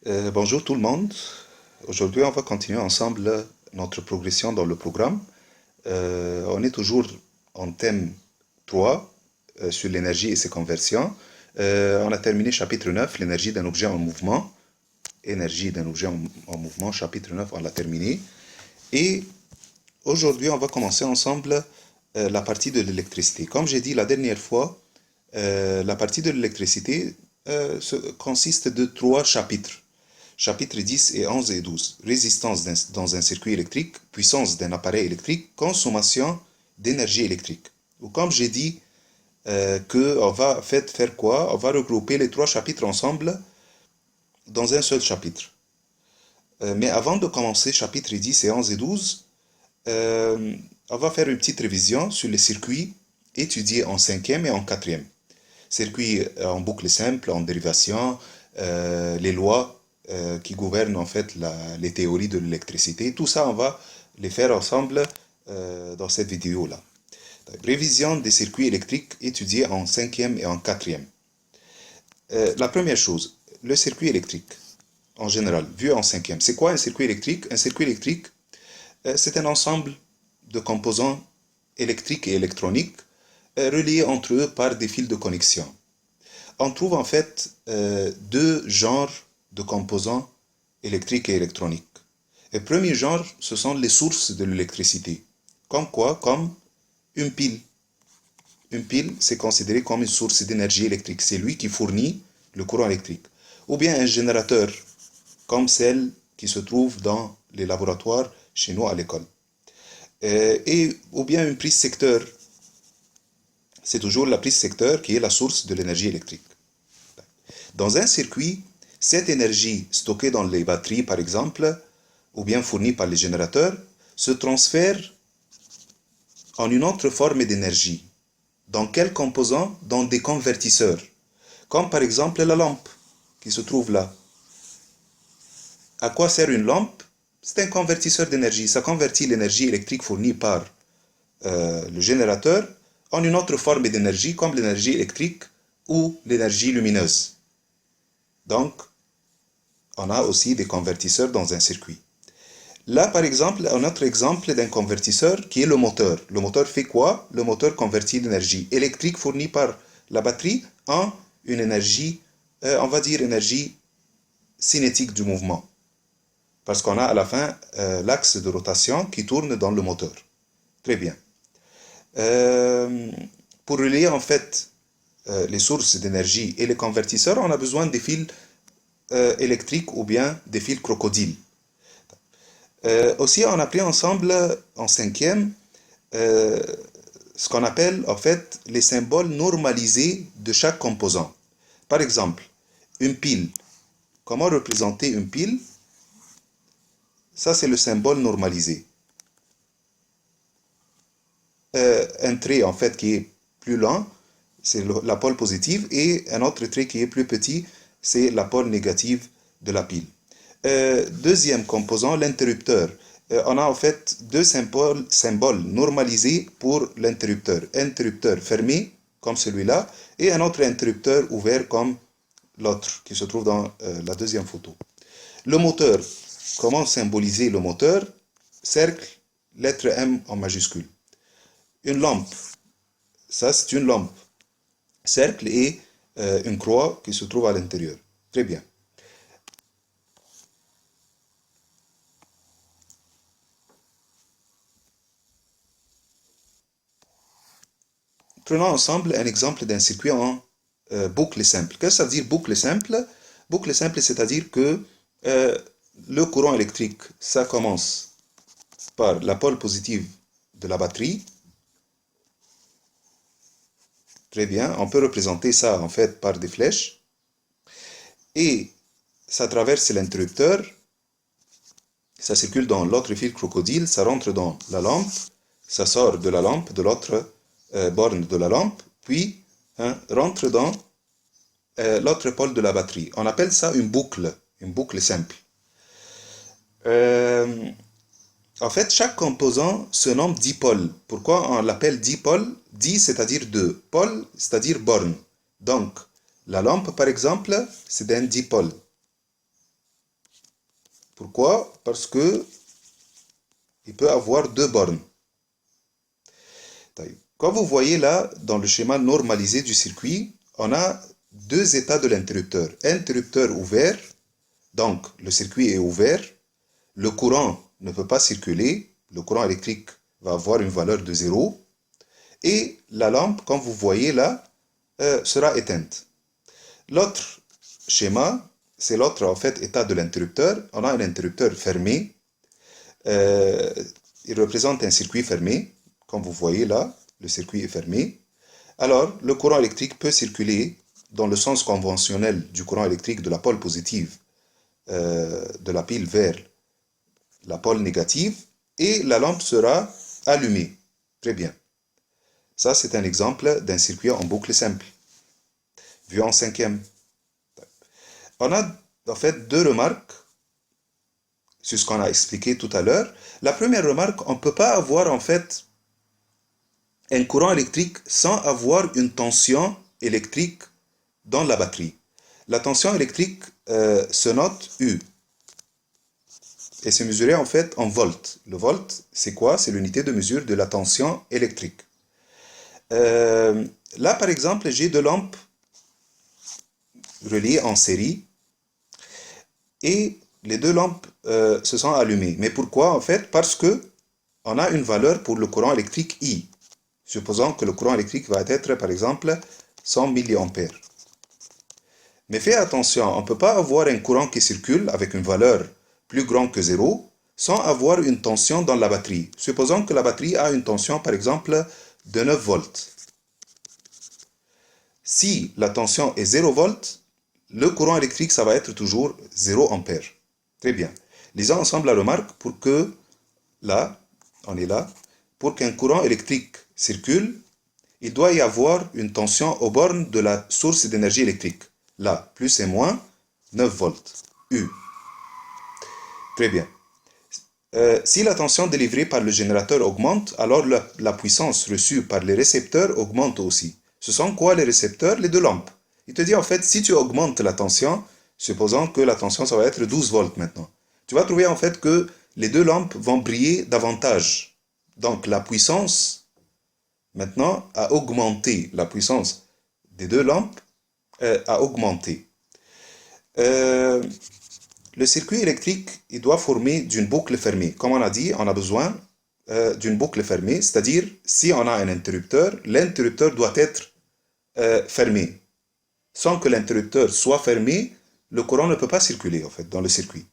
Bonjour tout le monde. Aujourd'hui, on va continuer ensemble notre progression dans le programme. On est toujours en thème 3 sur l'énergie et ses conversions. On a terminé chapitre 9, l'énergie d'un objet en mouvement. Énergie d'un objet en mouvement, chapitre 9, on l'a terminé. Et aujourd'hui, on va commencer ensemble la partie de l'électricité. Comme j'ai dit la dernière fois, la partie de l'électricité consiste de 3 chapitres. Chapitres 10 et 11 et 12. Résistance dans un circuit électrique, puissance d'un appareil électrique, consommation d'énergie électrique. Ou comme j'ai dit, qu'on va faire quoi? On va regrouper les 3 chapitres ensemble dans un seul chapitre. Mais avant de commencer chapitres 10 et 11 et 12, on va faire une petite révision sur les circuits étudiés en cinquième et en quatrième. Circuits en boucle simple, en dérivation, les lois qui gouvernent en fait les théories de l'électricité. Tout ça, on va les faire ensemble dans cette vidéo-là. Révision des circuits électriques étudiés en cinquième et en quatrième. La première chose, le circuit électrique, en général, vu en cinquième. C'est quoi un circuit électrique? Un circuit électrique, c'est un ensemble de composants électriques et électroniques reliés entre eux par des fils de connexion. On trouve en fait deux genres de composants électriques et électroniques. Le premier genre, ce sont les sources de l'électricité. Comme quoi? Comme une pile. Une pile, c'est considéré comme une source d'énergie électrique. C'est lui qui fournit le courant électrique. Ou bien un générateur, comme celle qui se trouve dans les laboratoires chez nous à l'école. Ou bien une prise secteur. C'est toujours la prise secteur qui est la source de l'énergie électrique. Dans un circuit, cette énergie stockée dans les batteries, par exemple, ou bien fournie par les générateurs, se transfère en une autre forme d'énergie. Dans quel composant? Dans des convertisseurs. Comme par exemple la lampe qui se trouve là. À quoi sert une lampe? C'est un convertisseur d'énergie. Ça convertit l'énergie électrique fournie par le générateur en une autre forme d'énergie, comme l'énergie électrique ou l'énergie lumineuse. Donc, on a aussi des convertisseurs dans un circuit. Là, par exemple, un autre exemple d'un convertisseur qui est le moteur. Le moteur fait quoi? Le moteur convertit l'énergie électrique fournie par la batterie en une énergie, on va dire énergie cinétique du mouvement. Parce qu'on a à la fin l'axe de rotation qui tourne dans le moteur. Très bien. Pour relier en fait les sources d'énergie et les convertisseurs, on a besoin des fils électriques ou bien des fils crocodiles. Aussi, on a pris ensemble en cinquième ce qu'on appelle en fait les symboles normalisés de chaque composant. Par exemple, une pile. Comment représenter une pile? Ça, c'est le symbole normalisé. Un trait en fait qui est plus lent, c'est la pôle positive, et un autre trait qui est plus petit, c'est la pôle négative de la pile. Deuxième composant, l'interrupteur. On a en fait deux symboles normalisés pour l'interrupteur. Interrupteur fermé, comme celui-là, et un autre interrupteur ouvert comme l'autre, qui se trouve dans la deuxième photo. Le moteur. Comment symboliser le moteur? Cercle, lettre M en majuscule. Une lampe. Ça, c'est une lampe. Cercle et une croix qui se trouve à l'intérieur. Très bien. Prenons ensemble un exemple d'un circuit en boucle simple. Qu'est-ce que ça veut dire boucle simple? Boucle simple, c'est-à-dire que le courant électrique, ça commence par la pôle positive de la batterie. Très bien, on peut représenter ça en fait par des flèches. Et ça traverse l'interrupteur, ça circule dans l'autre fil crocodile, ça rentre dans la lampe, ça sort de la lampe, de l'autre borne de la lampe, puis rentre dans l'autre pôle de la batterie. On appelle ça une boucle simple. En fait, chaque composant se nomme dipôle. Pourquoi on l'appelle dipôle? Di, c'est-à-dire deux. Pôle, c'est-à-dire borne. Donc, la lampe, par exemple, c'est un dipôle. Pourquoi? Parce que il peut avoir deux bornes. Quand vous voyez là, dans le schéma normalisé du circuit, on a deux états de l'interrupteur. Interrupteur ouvert, donc le circuit est ouvert, le courant ne peut pas circuler, le courant électrique va avoir une valeur de 0, et la lampe, comme vous voyez là, sera éteinte. L'autre schéma, c'est l'autre en fait état de l'interrupteur. On a un interrupteur fermé. Il représente un circuit fermé. Comme vous voyez là, le circuit est fermé. Alors, le courant électrique peut circuler dans le sens conventionnel du courant électrique de la pôle positive de la pile vers la pôle négative et la lampe sera allumée. Très bien. Ça, c'est un exemple d'un circuit en boucle simple, vu en cinquième. On a en fait deux remarques sur ce qu'on a expliqué tout à l'heure. La première remarque, on ne peut pas avoir en fait un courant électrique sans avoir une tension électrique dans la batterie. La tension électrique se note U et c'est mesuré en fait en volts. Le volt, c'est quoi? C'est l'unité de mesure de la tension électrique. Là, par exemple, j'ai deux lampes reliées en série et les deux lampes se sont allumées. Mais pourquoi en fait? Parce que on a une valeur pour le courant électrique I. Supposons que le courant électrique va être par exemple 100 mA. Mais fais attention, on ne peut pas avoir un courant qui circule avec une valeur plus grande que 0 sans avoir une tension dans la batterie. Supposons que la batterie a une tension par exemple de 9 volts. Si la tension est 0 volts, le courant électrique, ça va être toujours 0 ampère. Très bien. Lisons ensemble la remarque pour que, là, on est là, pour qu'un courant électrique circule, il doit y avoir une tension aux bornes de la source d'énergie électrique. Là, plus et moins, 9 volts. U. Très bien. Si la tension délivrée par le générateur augmente, alors la puissance reçue par les récepteurs augmente aussi. Ce sont quoi les récepteurs? Les deux lampes. Il te dit en fait, si tu augmentes la tension, supposons que la tension ça va être 12 volts maintenant, tu vas trouver en fait que les deux lampes vont briller davantage. Donc la puissance maintenant a augmenté. La puissance des deux lampes a augmenté. Le circuit électrique, il doit former d'une boucle fermée. Comme on a dit, on a besoin d'une boucle fermée, c'est-à-dire si on a un interrupteur, l'interrupteur doit être fermé. Sans que l'interrupteur soit fermé, le courant ne peut pas circuler en fait dans le circuit.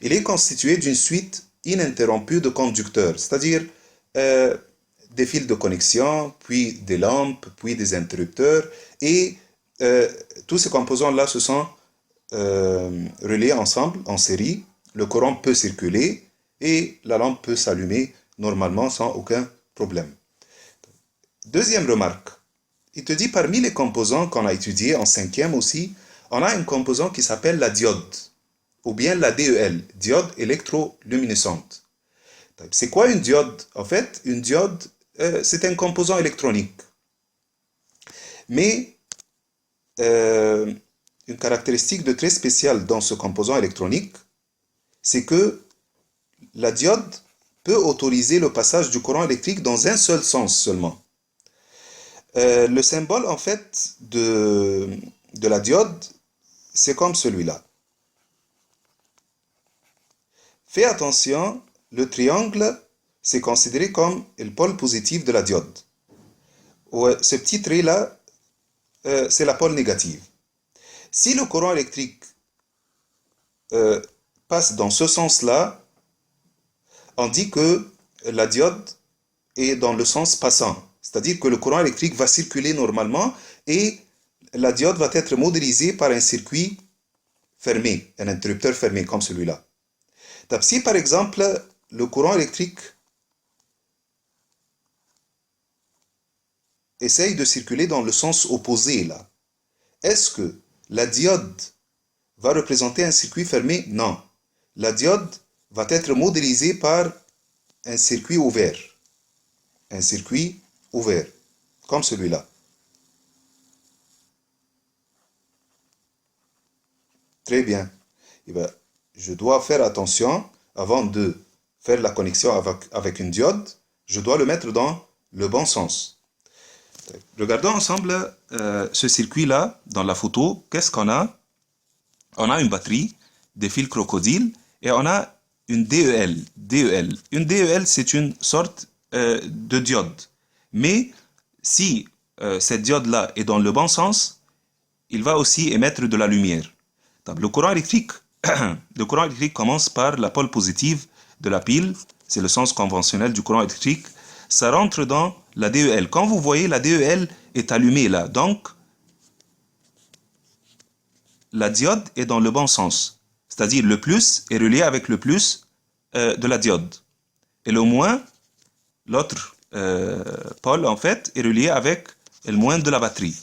Il est constitué d'une suite ininterrompue de conducteurs, c'est-à-dire des fils de connexion, puis des lampes, puis des interrupteurs, et tous ces composants-là se sont reliés ensemble en série. Le courant peut circuler et la lampe peut s'allumer normalement sans aucun problème. Deuxième remarque, il te dit parmi les composants qu'on a étudiés en cinquième aussi, on a un composant qui s'appelle la diode, ou bien la DEL, diode électroluminescente. C'est quoi une diode? En fait, une diode, c'est un composant électronique. Mais une caractéristique de très spéciale dans ce composant électronique, c'est que la diode peut autoriser le passage du courant électrique dans un seul sens seulement. Le symbole en fait de la diode, c'est comme celui-là. Fais attention, le triangle, c'est considéré comme le pôle positif de la diode. Ce petit trait-là, c'est la pôle négative. Si le courant électrique passe dans ce sens-là, on dit que la diode est dans le sens passant. C'est-à-dire que le courant électrique va circuler normalement et la diode va être modélisée par un circuit fermé, un interrupteur fermé comme celui-là. Si par exemple le courant électrique essaye de circuler dans le sens opposé là, est-ce que la diode va représenter un circuit fermé? Non. La diode va être modélisée par un circuit ouvert. Un circuit ouvert, comme celui-là. Très bien. Et bien, je dois faire attention avant de faire la connexion avec une diode, je dois le mettre dans le bon sens. Regardons ensemble ce circuit-là dans la photo. Qu'est-ce qu'on a? On a une batterie, des fils crocodiles, et on a une DEL. Une DEL, c'est une sorte de diode. Mais si cette diode-là est dans le bon sens, il va aussi émettre de la lumière. Donc, le courant électrique commence par la pôle positive de la pile, c'est le sens conventionnel du courant électrique. Ça rentre dans la DEL. Quand vous voyez, la DEL est allumée là, donc la diode est dans le bon sens. C'est-à-dire le plus est relié avec le plus de la diode. Et le moins, l'autre pôle en fait, est relié avec le moins de la batterie.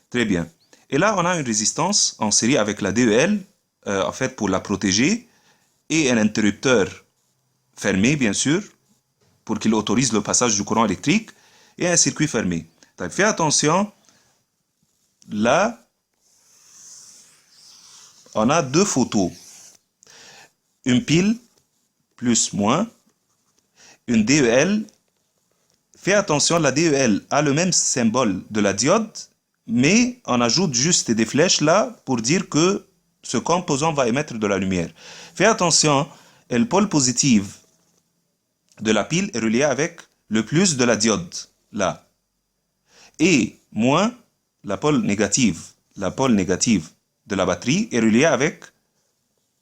Très bien. Et là, on a une résistance en série avec la DEL, en fait, pour la protéger, et un interrupteur fermé, bien sûr, pour qu'il autorise le passage du courant électrique, et un circuit fermé. Donc, fais attention, là, on a deux photos. Une pile, plus, moins, une DEL. Fais attention, la DEL a le même symbole de la diode, mais on ajoute juste des flèches là pour dire que ce composant va émettre de la lumière. Fais attention, le pôle positif de la pile est relié avec le plus de la diode là. Et moins, la pôle négative de la batterie est reliée avec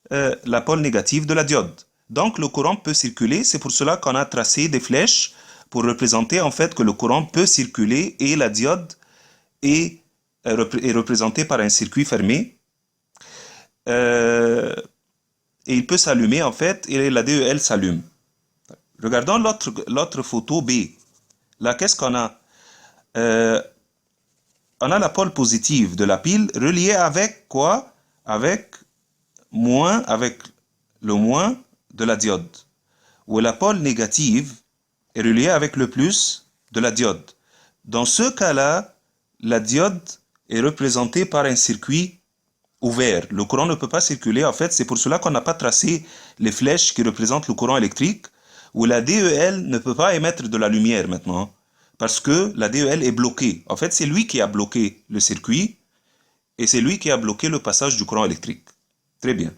la pôle négative de la diode. Donc le courant peut circuler, c'est pour cela qu'on a tracé des flèches pour représenter en fait que le courant peut circuler et la diode est représentée par un circuit fermé. Et il peut s'allumer en fait et la DEL s'allume. Regardons l'autre photo B. Là, qu'est-ce qu'on a? On a la pôle positive de la pile reliée avec quoi? Avec le moins de la diode. Ou la pôle négative est reliée avec le plus de la diode. Dans ce cas-là, la diode est représentée par un circuit ouvert. Le courant ne peut pas circuler. En fait, c'est pour cela qu'on n'a pas tracé les flèches qui représentent le courant électrique, où la DEL ne peut pas émettre de la lumière maintenant, parce que la DEL est bloquée. En fait, c'est lui qui a bloqué le circuit, et c'est lui qui a bloqué le passage du courant électrique. Très bien.